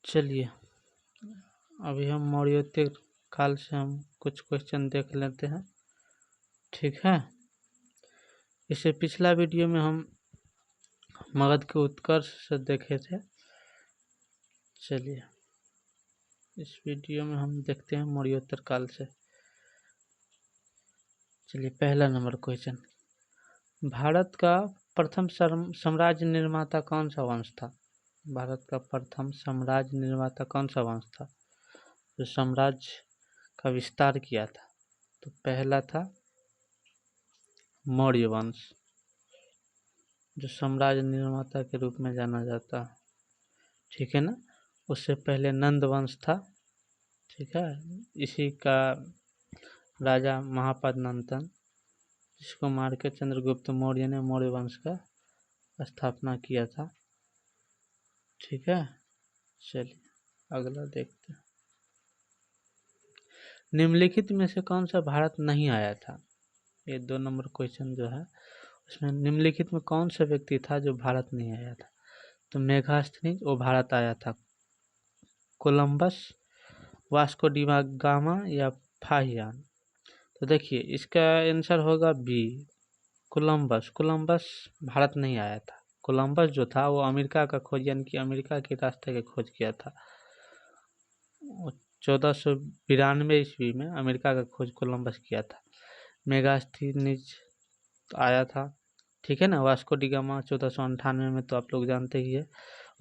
चलिए अभी हम मौर्योत्तर काल से हम कुछ क्वेश्चन देख लेते हैं, ठीक है। इससे पिछला वीडियो में हम मगध के उत्कर्ष से देखे थे। चलिए इस वीडियो में हम देखते हैं मौर्योत्तर काल से। चलिए पहला नंबर क्वेश्चन, भारत का प्रथम साम्राज्य निर्माता कौन सा वंश था? भारत का प्रथम साम्राज्य निर्माता कौन सा वंश था जो साम्राज्य का विस्तार किया था? तो पहला था मौर्य वंश, जो साम्राज्य निर्माता के रूप में जाना जाता है, ठीक है ना। उससे पहले नंद वंश था, ठीक है। इसी का राजा महापद नंदन, जिसको मार के चंद्रगुप्त मौर्य ने मौर्य वंश का स्थापना किया था, ठीक है। चलिए अगला देखते हैं, निम्नलिखित में से कौन सा भारत नहीं आया था? ये 2 नंबर क्वेश्चन जो है उसमें निम्नलिखित में कौन सा व्यक्ति था जो भारत नहीं आया था? तो मेगास्थनीज वो भारत आया था। कोलंबस, वास्को डी गामा या फाहियान? तो देखिए इसका आंसर होगा बी, कोलंबस। कोलंबस भारत नहीं आया था। कोलंबस जो था वो अमेरिका का खोज, यानी कि अमेरिका के रास्ते की खोज किया था। 1492 ईस्वी में अमेरिका का खोज कोलंबस किया था। मेगास्थनीज आया था, ठीक है ना। वास्को डी गामा 1498 में, तो आप लोग जानते ही है।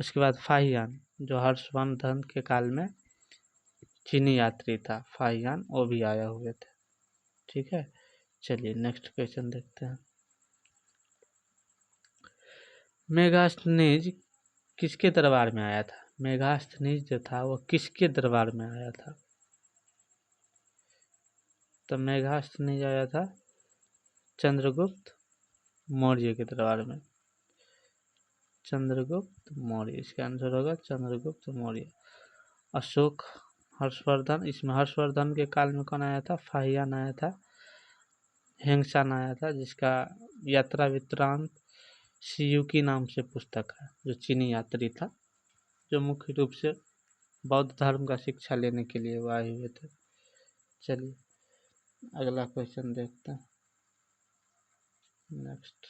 उसके बाद फाहियान, जो हर्षवर्धन के काल में चीनी यात्री था, फाहियान, वो भी आया हुए थे, ठीक है। चलिए नेक्स्ट क्वेश्चन देखते हैं, मेगास्थनीज किसके दरबार में आया था? मेगास्थनीज जो था वो किसके दरबार में आया था? तो मेगास्थनीज आया था चंद्रगुप्त मौर्य के दरबार में। चंद्रगुप्त मौर्य, इसका आंसर होगा चंद्रगुप्त मौर्य। अशोक, हर्षवर्धन, इसमें हर्षवर्धन के काल में कौन आया था? फाहियान आया था। हेंगसान आया था, जिसका यात्रा वृत्तांत शियुकी नाम से पुस्तक है, जो चीनी यात्री था, जो मुख्य रूप से बौद्ध धर्म का शिक्षा लेने के लिए वो आए हुए थे। चलिए अगला क्वेश्चन देखते हैं, नेक्स्ट।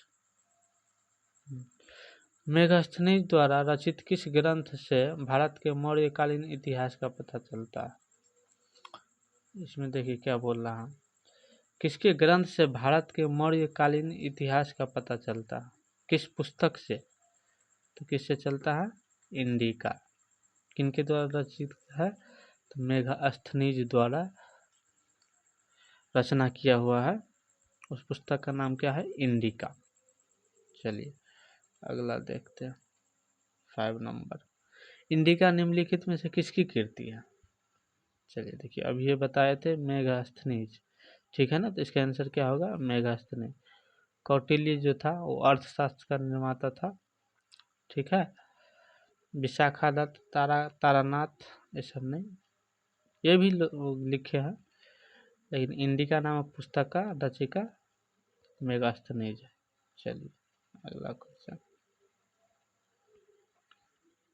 मेगास्थनीज द्वारा रचित किस ग्रंथ से भारत के मौर्यकालीन इतिहास का पता चलता है? इसमें देखिए क्या बोल रहा है, किसके ग्रंथ से भारत के मौर्यकालीन इतिहास का पता चलता है? किस पुस्तक से? तो किससे चलता है? इंडिका। किनके द्वारा रचित है? तो मेगास्थनीज द्वारा रचना किया हुआ है। उस पुस्तक का नाम क्या है? इंडिका। चलिए अगला देखते हैं, 5 नंबर, इंडिका निम्नलिखित में से किसकी कृति है? चलिए देखिए अभी ये बताए थे मेगास्थनीज, ठीक है ना। तो इसका आंसर क्या होगा? मेगास्थनीज। कौटिल्य जो था वो अर्थशास्त्र का निर्माता था, ठीक है। विशाखादत्त, तारानाथ, ये सब नहीं, ये भी लिखे हैं, लेकिन इंडिका नामक पुस्तक का रचिका मेगास्थनीज है। चलिए अगला क्वेश्चन,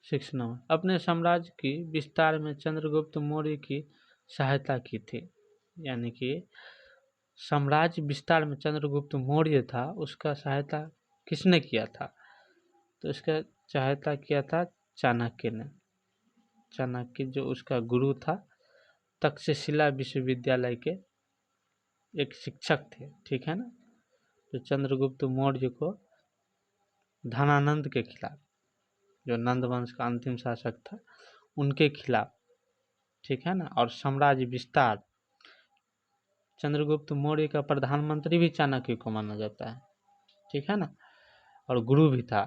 6 नंबर, अपने साम्राज्य की विस्तार में चंद्रगुप्त मौर्य की सहायता की थी, यानी कि साम्राज्य विस्तार में चंद्रगुप्त मौर्य था, उसका सहायता किसने किया था? तो इसका सहायता किया था चाणक्य ने। चाणक्य जो उसका गुरु था, तक्षशिला विश्वविद्यालय के एक शिक्षक थे, ठीक है ना। तो चंद्रगुप्त मौर्य को धनानंद के खिलाफ, जो नंद वंश का अंतिम शासक था, उनके खिलाफ, ठीक है ना। और साम्राज्य विस्तार, चंद्रगुप्त मौर्य का प्रधानमंत्री भी चाणक्य को माना जाता है, ठीक है ना, और गुरु भी था।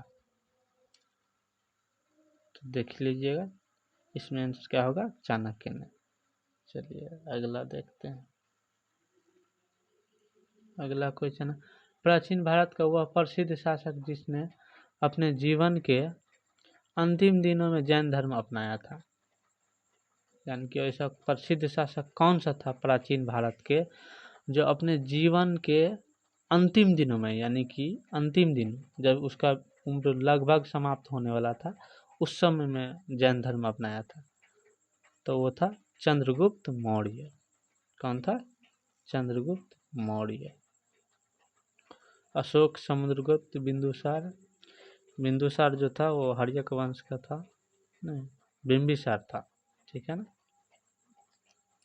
तो देख लीजिएगा इसमें आंसर क्या होगा? चाणक्य ने। चलिए अगला देखते हैं, अगला क्वेश्चन है, प्राचीन भारत का वह प्रसिद्ध शासक जिसने अपने जीवन के अंतिम दिनों में जैन धर्म अपनाया था, यानी कि ऐसा प्रसिद्ध शासक कौन सा था प्राचीन भारत के जो अपने जीवन के अंतिम दिनों में, यानी कि अंतिम दिन जब उसका उम्र लगभग समाप्त होने वाला था, उस समय में जैन धर्म अपनाया था, तो वो था चंद्रगुप्त मौर्य। कौन था? चंद्रगुप्त मौर्य। अशोक, समुद्रगुप्त, बिंदुसार। बिंदुसार जो था वो हर्यक वंश का था, नहीं बिंबिसार था, ठीक है ना।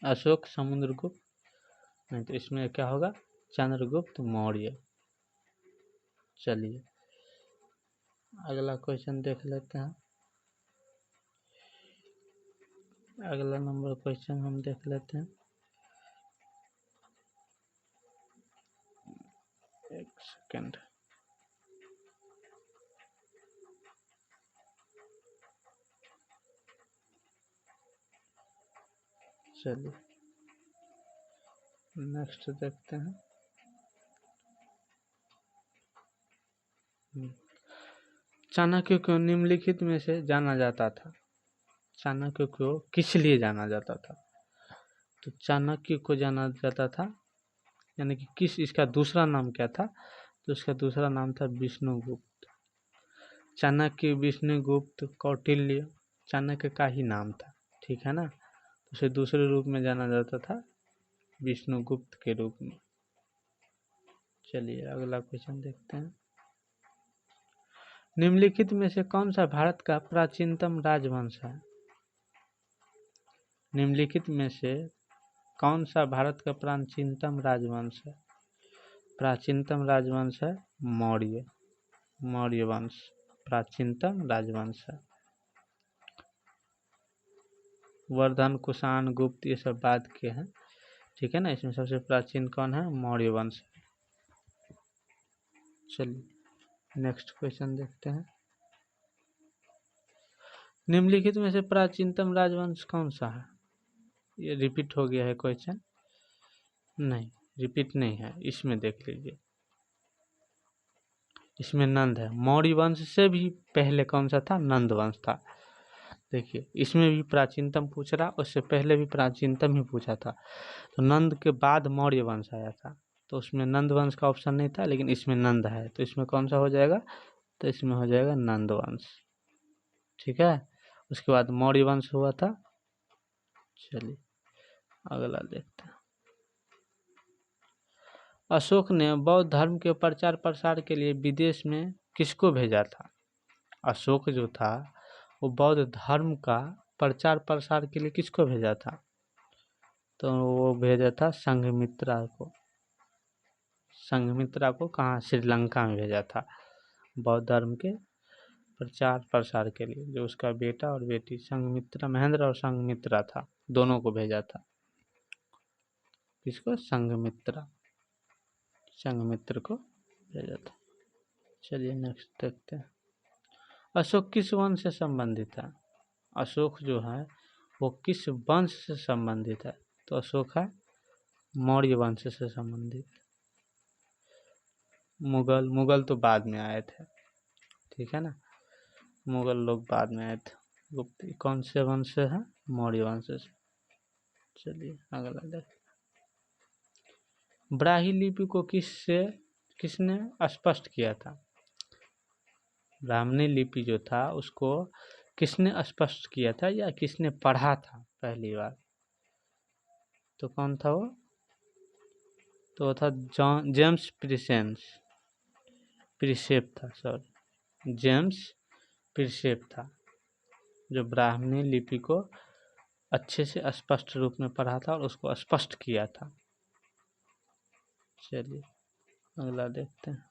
अशोक, समुद्रगुप्त, नहीं तो इसमें क्या होगा? चंद्रगुप्त मौर्य। चलिए अगला क्वेश्चन देख लेते हैं। अगला नंबर क्वेश्चन हम देख लेते हैं। एक सेकेंड। चलिए नेक्स्ट देखते हैं। चाणक्य को निम्नलिखित में से जाना जाता था। चाणक्य को किस लिए जाना जाता था? तो चाणक्य को जाना जाता था, यानी कि किस, इसका दूसरा नाम क्या था? तो इसका दूसरा नाम था विष्णुगुप्त। चाणक्य, विष्णुगुप्त, कौटिल्य, चाणक्य का ही नाम था, ठीक है ना। उसे दूसरे रूप में जाना जाता था, विष्णुगुप्त के रूप में। चलिए अगला क्वेश्चन देखते हैं। निम्नलिखित में से कौन सा भारत का प्राचीनतम राजवंश है? निम्नलिखित में से कौन सा भारत का प्राचीनतम राजवंश है? प्राचीनतम राजवंश है मौर्य। मौर्य वंश प्राचीनतम राजवंश है। वर्धन, कुषाण, गुप्त ये सब बाद के हैं, ठीक है ना। इसमें सबसे प्राचीन कौन है? मौर्य वंश। चलिए नेक्स्ट क्वेश्चन देखते हैं। निम्नलिखित में से प्राचीनतम राजवंश कौन सा है? ये रिपीट हो गया है क्वेश्चन, नहीं रिपीट नहीं है, इसमें देख लीजिए। इसमें नंद है। मौर्य वंश से भी पहले कौन सा था? नंद वंश था। देखिए इसमें भी प्राचीनतम पूछ रहा, उससे पहले भी प्राचीनतम ही पूछा था। तो नंद के बाद मौर्य वंश आया था, तो उसमें नंद वंश का ऑप्शन नहीं था, लेकिन इसमें नंद है, तो इसमें कौन सा हो जाएगा? तो इसमें हो जाएगा नंद वंश, ठीक है। उसके बाद मौर्य वंश हुआ था। चलिए अगला देखते हैं। अशोक ने बौद्ध धर्म के प्रचार प्रसार के लिए विदेश में किसको भेजा था? अशोक जो था वो बौद्ध धर्म का प्रचार प्रसार के लिए किसको भेजा था? तो वो भेजा था संघमित्रा को। संघमित्रा को कहाँ? श्रीलंका में भेजा था बौद्ध धर्म के प्रचार प्रसार के लिए। जो उसका बेटा और बेटी संघमित्रा, महेंद्र और संघमित्रा था, दोनों को भेजा था। किसको? संघमित्रा, संघमित्र को भेजा था। चलिए नेक्स्ट देखते हैं। अशोक किस वंश से संबंधित है? अशोक जो है वो किस वंश से संबंधित है? तो अशोक है मौर्य वंश से संबंधित। मुगल तो बाद में आए थे, ठीक है ना। मुगल लोग बाद में आए थे। गुप्त कौन से वंश से है? मौर्य वंश से। चलिए अगला देख। ब्राह्मी लिपि को किसने स्पष्ट किया था? ब्राह्मणी लिपि जो था उसको किसने स्पष्ट किया था या किसने पढ़ा था पहली बार? तो कौन था वो? तो वो था जेम्स प्रिसेप था, सॉरी जेम्स प्रिसेप था, जो ब्राह्मणी लिपि को अच्छे से स्पष्ट रूप में पढ़ा था और उसको स्पष्ट किया था। चलिए अगला देखते हैं।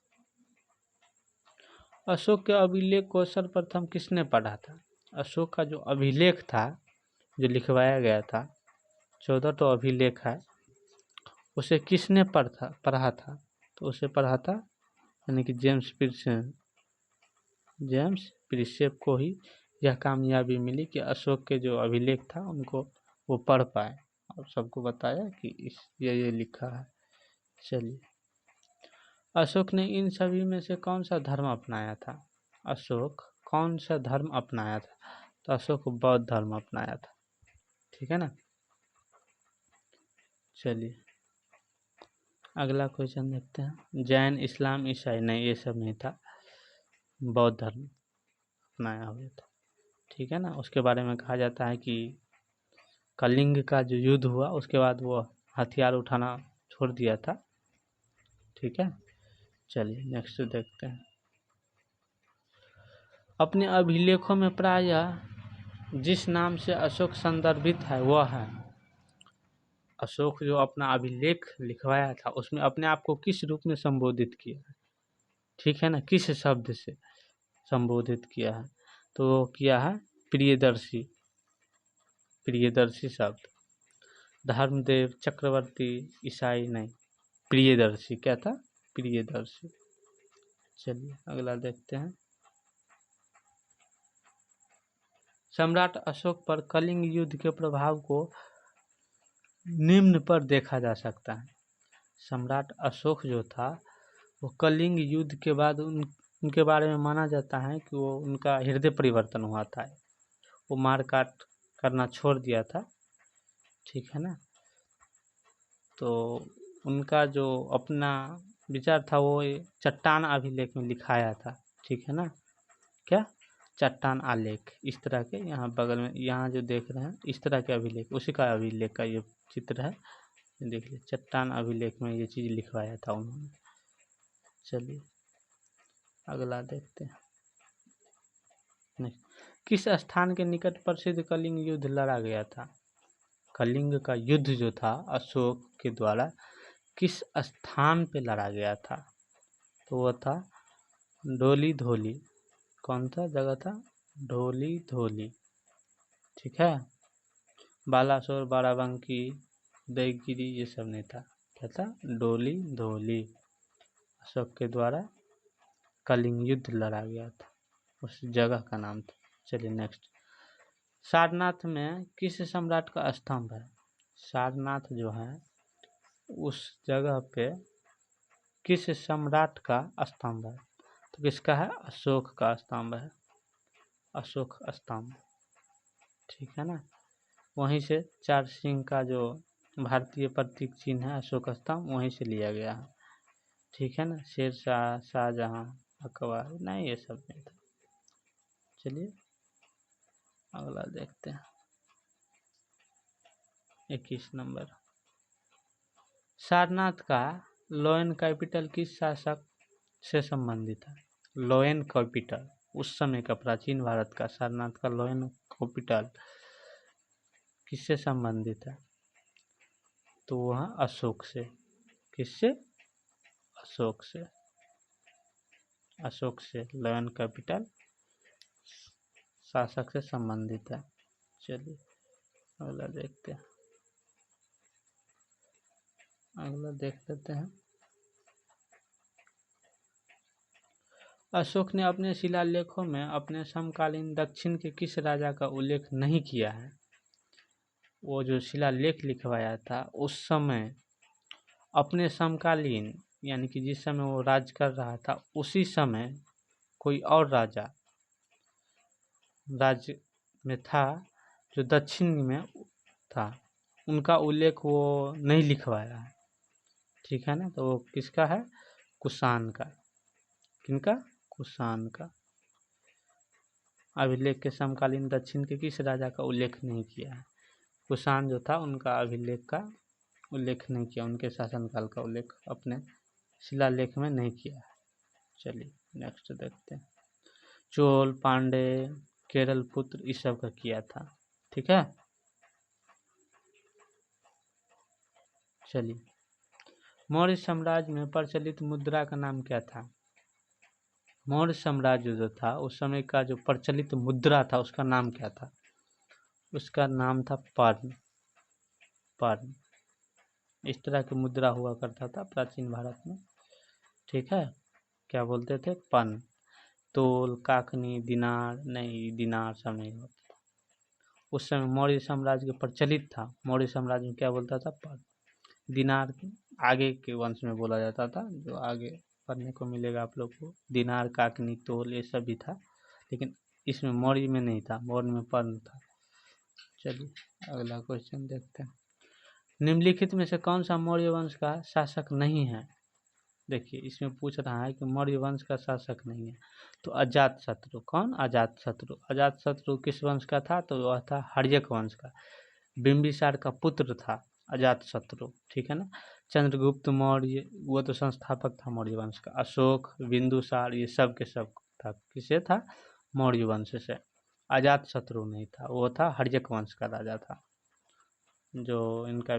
अशोक के अभिलेख को सर्वप्रथम किसने पढ़ा था? अशोक का जो अभिलेख था, जो लिखवाया गया था, 14 तो अभिलेख है, उसे किसने पढ़ा था? तो उसे पढ़ा था यानी कि जेम्स प्रिसेप को ही यह कामयाबी मिली कि अशोक के जो अभिलेख था उनको वो पढ़ पाए और सबको बताया कि ये लिखा है। चलिए अशोक ने इन सभी में से कौन सा धर्म अपनाया था? अशोक कौन सा धर्म अपनाया था? तो अशोक बौद्ध धर्म अपनाया था, ठीक है ना। चलिए अगला क्वेश्चन देखते हैं। जैन, इस्लाम, ईसाई, नहीं ये सब नहीं था, बौद्ध धर्म अपनाया हुआ था। ठीक है ना। उसके बारे में कहा जाता है कि कलिंग का जो युद्ध हुआ उसके बाद वो हथियार उठाना छोड़ दिया था। ठीक है, चलिए नेक्स्ट देखते हैं। अपने अभिलेखों में प्रायः जिस नाम से अशोक संदर्भित है वह है, अशोक जो अपना अभिलेख लिखवाया था उसमें अपने आप को किस रूप में संबोधित किया है, ठीक है ना, किस शब्द से संबोधित किया है, तो किया है प्रियदर्शी, प्रियदर्शी शब्द। धर्मदेव, चक्रवर्ती, ईसाई नहीं, प्रियदर्शी क्या था, प्रियदर्शी। चलिए अगला देखते हैं। सम्राट अशोक पर कलिंग युद्ध के प्रभाव को निम्न पर देखा जा सकता है। सम्राट अशोक जो था वो कलिंग युद्ध के बाद उनके बारे में माना जाता है कि वो उनका हृदय परिवर्तन हुआ था, वो मार काट करना छोड़ दिया था। ठीक है ना, तो उनका जो अपना विचार था वो चट्टान अभिलेख में लिखाया था। ठीक है ना, क्या, चट्टान आलेख, इस तरह के यहाँ बगल में यहाँ जो देख रहे हैं इस तरह के अभिलेख, उसी का अभिलेख का ये चित्र है, देख लीजिए चट्टान अभिलेख में ये चीज़ लिखवाया था उन्होंने। चलिए अगला देखते हैं। नहीं, किस स्थान के निकट प्रसिद्ध कलिंग युद्ध लड़ा गया था। कलिंग का युद्ध जो था अशोक के द्वारा किस स्थान पे लड़ा गया था, तो वह था डोली धोली। कौन सा जगह था, डोली धोली। ठीक है, बालासोर, बाराबंकी, उदयगिरी ये सब नहीं था, क्या था, डोली धोली। अशोक के द्वारा कलिंग युद्ध लड़ा गया था, उस जगह का नाम था। चलिए नेक्स्ट। सारनाथ में किस सम्राट का स्तंभ है। सारनाथ जो है उस जगह पे किस सम्राट का स्तंभ है, तो किसका है, अशोक का स्तंभ है, अशोक स्तंभ। ठीक है ना, वहीं से 4 सिंह का जो भारतीय प्रतीक चिन्ह है अशोक स्तंभ वहीं से लिया गया है। ठीक है ना, शेरशाह, शाहजहां, अकबर नहीं, ये सब नहीं था। चलिए अगला देखते हैं। 21 नंबर। सारनाथ का लोयन कैपिटल किस शासक से संबंधित है। लोयन कैपिटल उस समय का प्राचीन भारत का सारनाथ का लोयन कैपिटल किससे संबंधित है, तो वह अशोक से। किससे, अशोक से, अशोक से लोयन कैपिटल शासक से संबंधित है। चलिए अगला देखते हैं, अगला देख लेते हैं। अशोक ने अपने शिलालेखों में अपने समकालीन दक्षिण के किस राजा का उल्लेख नहीं किया है। वो जो शिलालेख लिखवाया था उस समय अपने समकालीन यानी कि जिस समय वो राज कर रहा था उसी समय कोई और राजा राज्य में था जो दक्षिण में था, उनका उल्लेख वो नहीं लिखवाया है। ठीक है ना, तो वो किसका है, कुषाण का। किनका, कुषाण का। अभिलेख के समकालीन दक्षिण के किस राजा का उल्लेख नहीं किया है, कुषाण जो था उनका अभिलेख का उल्लेख नहीं किया, उनके शासनकाल का उल्लेख अपने शिलालेख में नहीं किया है। चलिए नेक्स्ट देखते हैं। चोल, पांडे, केरल पुत्र इस सब का किया था। ठीक है, चलिए मौर्य साम्राज्य में प्रचलित मुद्रा का नाम क्या था। मौर्य साम्राज्य जो था उस समय का जो प्रचलित मुद्रा था उसका नाम क्या था, उसका नाम था पर्ण। पर्ण, इस तरह की मुद्रा हुआ करता था प्राचीन भारत में। ठीक है, क्या बोलते थे, पर्ण। तोल, काकनी, दिनार नहीं, दिनार सब नहीं होता। उस समय मौर्य साम्राज्य के प्रचलित था, मौर्य साम्राज्य में क्या बोलता था, पर्ण। दिनार आगे के वंश में बोला जाता था, जो आगे पढ़ने को मिलेगा आप लोग को। दिनार, काकनी, तोल ये सब भी था, लेकिन इसमें मौर्य में नहीं था, मौर्य में पर्ण था। चलिए अगला क्वेश्चन देखते हैं। निम्नलिखित में से कौन सा मौर्य वंश का शासक नहीं है। देखिए इसमें पूछ रहा है कि मौर्य वंश का शासक नहीं है, तो अजातशत्रु। कौन? अजातशत्रु। अजातशत्रु किस वंश का था? तो वह था हर्यक वंश का, बिंबिसार का पुत्र था अजातशत्रु, ठीक है ना। चंद्रगुप्त मौर्य वो तो संस्थापक था मौर्य वंश का। अशोक, बिंदुसार ये सब के सब था, किसे था? मौर्य वंश से। अजातशत्रु नहीं था, वो था हर्यक वंश का राजा था, जो इनका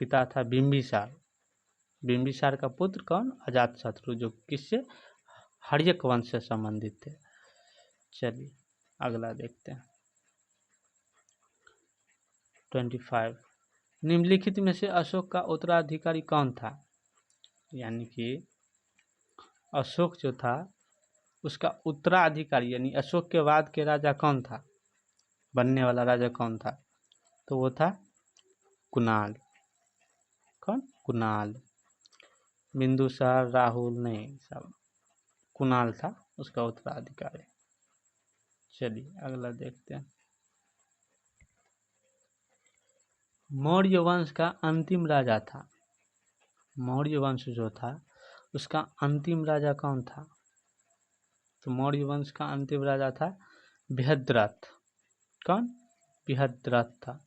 पिता था बिंबिसार। बिंबिसार का पुत्र कौन? अजातशत्रु, जो किससे? हर्यक वंश से संबंधित थे। चलिए अगला देखते हैं 25। निम्नलिखित में से अशोक का उत्तराधिकारी कौन था? यानी कि अशोक जो था उसका उत्तराधिकारी यानी अशोक के बाद के राजा कौन था? बनने वाला राजा कौन था? तो वो था कुणाल। कौन? कुणाल। बिंदुसार, राहुल नहीं, सब कुणाल था उसका उत्तराधिकारी। चलिए अगला देखते हैं। मौर्य वंश का अंतिम राजा था, मौर्य वंश जो था उसका अंतिम राजा कौन था? तो मौर्य वंश का अंतिम राजा था बृहद्रथ। कौन? बृहद्रथ था,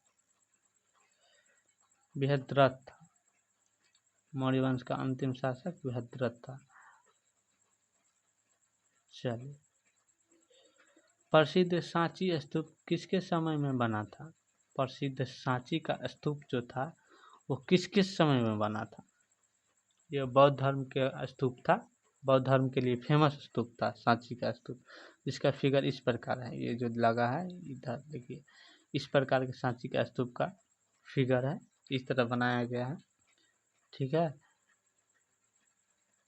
बृहद्रथ था। मौर्य वंश का अंतिम शासक बृहद्रथ था। चलिए, प्रसिद्ध सांची स्तूप किसके समय में बना था? प्रसिद्ध सांची का स्तूप जो था वो किस किस समय में बना था? यह बौद्ध धर्म के स्तूप था, बौद्ध धर्म के लिए फेमस स्तूप था सांची का स्तूप, जिसका फिगर इस प्रकार है। ये जो लगा है इधर देखिए, इस प्रकार के सांची का स्तूप का फिगर है, इस तरह बनाया गया है, ठीक है।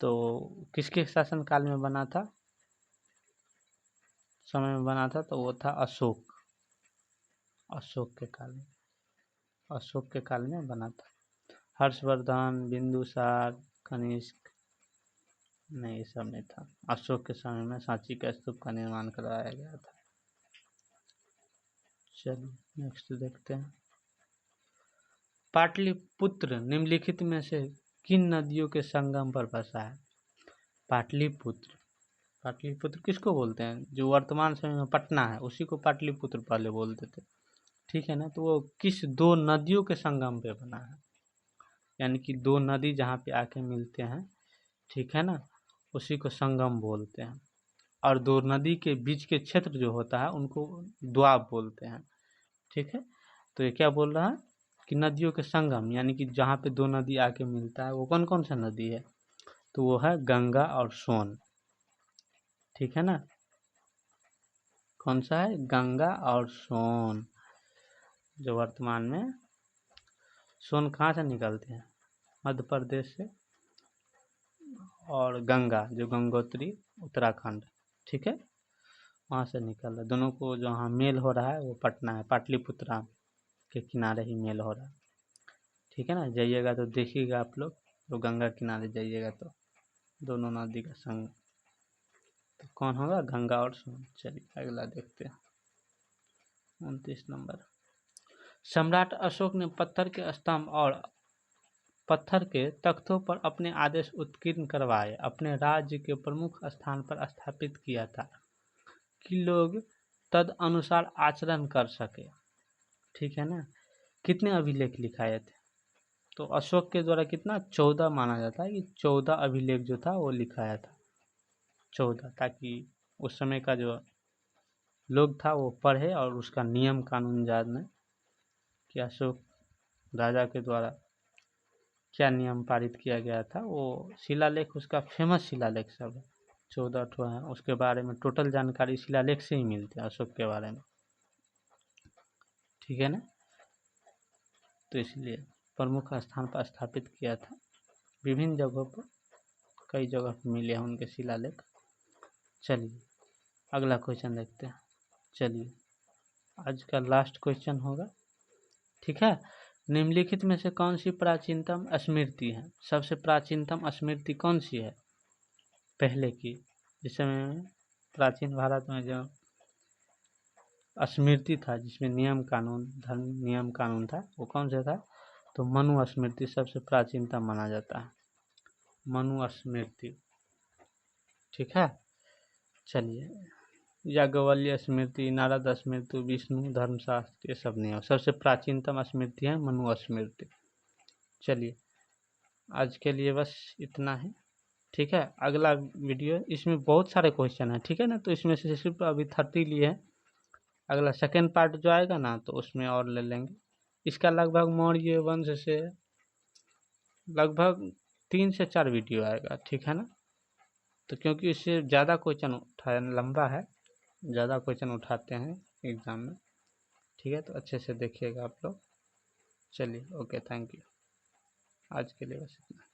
तो किसके शासन काल में बना था, समय में बना था? तो वो था अशोक, अशोक के काल में, अशोक के काल में बना था। हर्षवर्धन, बिंदुसार, कनिष्क नहीं, ये सब नहीं था। अशोक के समय में सांची का स्तूप का निर्माण करवाया गया था। चलिए नेक्स्ट देखते हैं। पाटलिपुत्र निम्नलिखित में से किन नदियों के संगम पर बसा है? पाटलिपुत्र, पाटलिपुत्र किसको बोलते हैं? जो वर्तमान समय में पटना है उसी को पाटलिपुत्र पहले बोलते थे, ठीक है ना। तो वो किस दो नदियों के संगम पे बना है? यानी कि दो नदी जहाँ पे आके मिलते हैं, ठीक है ना, उसी को संगम बोलते हैं। और दो नदी के बीच के क्षेत्र जो होता है उनको द्वाब बोलते हैं, ठीक है। तो ये क्या बोल रहा है कि नदियों के संगम, यानी कि जहाँ पे दो नदी आके मिलता है वो कौन कौन सा नदी है? तो वो है गंगा और सोन, ठीक है ना। कौन सा है? गंगा और सोन। जो वर्तमान में सोन कहाँ से निकलते हैं? मध्य प्रदेश से, और गंगा जो गंगोत्री उत्तराखंड, ठीक है, वहाँ से निकल रहा है। दोनों को जहाँ मेल हो रहा है वो पटना है, पाटलिपुत्रा के किनारे ही मेल हो रहा है, ठीक है ना। जाइएगा तो देखिएगा आप लोग, तो गंगा किनारे जाइएगा तो दोनों नदी का संगम, तो कौन होगा? गंगा और सोन। चलिए अगला देखते हैं 29 नंबर। सम्राट अशोक ने पत्थर के स्तंभ और पत्थर के तख्तों पर अपने आदेश उत्कीर्ण करवाए अपने राज्य के प्रमुख स्थान पर स्थापित किया था कि लोग तद अनुसार आचरण कर सके, ठीक है ना। कितने अभिलेख लिखाए थे? तो अशोक के द्वारा कितना? 14 माना जाता है कि 14 अभिलेख जो था वो लिखाया था, 14, ताकि उस समय का जो लोग था वो पढ़े और उसका नियम कानून जाने कि अशोक राजा के द्वारा क्या नियम पारित किया गया था। वो शिलालेख, उसका फेमस शिलालेख सब है, 14 ठो है, उसके बारे में टोटल जानकारी शिलालेख से ही मिलती है अशोक के बारे में, ठीक है ना। तो इसलिए प्रमुख स्थान पर स्थापित किया था, विभिन्न जगहों पर, कई जगह पर मिले हैं उनके शिलालेख। चलिए अगला क्वेश्चन देखते हैं। चलिए आज का लास्ट क्वेश्चन होगा, ठीक है। निम्नलिखित में से कौन सी प्राचीनतम स्मृति है? सबसे प्राचीनतम स्मृति कौन सी है पहले की? जिस समय प्राचीन भारत में जो स्मृति था जिसमें नियम कानून, धर्म नियम कानून था, वो कौन सा था? तो मनु स्मृति सबसे प्राचीनतम माना जाता है। मनु स्मृति, ठीक है। चलिए, याज्ञवल्क्य स्मृति, नारद स्मृति, विष्णु धर्मशास्त्र, ये सब नहीं हो। सबसे प्राचीनतम स्मृति है मनु स्मृति। चलिए, आज के लिए बस इतना है, ठीक है। अगला वीडियो, इसमें बहुत सारे क्वेश्चन हैं, ठीक है ना, तो इसमें से सिर्फ अभी 30 लिए हैं। अगला सेकेंड पार्ट जो आएगा ना, तो उसमें और ले लेंगे। इसका लगभग मौर्य वंश से लगभग 3 से 4 वीडियो आएगा, ठीक है ना। तो क्योंकि इससे ज़्यादा क्वेश्चन उठाया, लंबा है, ज़्यादा क्वेश्चन उठाते हैं एग्ज़ाम में, ठीक है। तो अच्छे से देखिएगा आप लोग। चलिए, ओके, थैंक यू। आज के लिए बस इतना।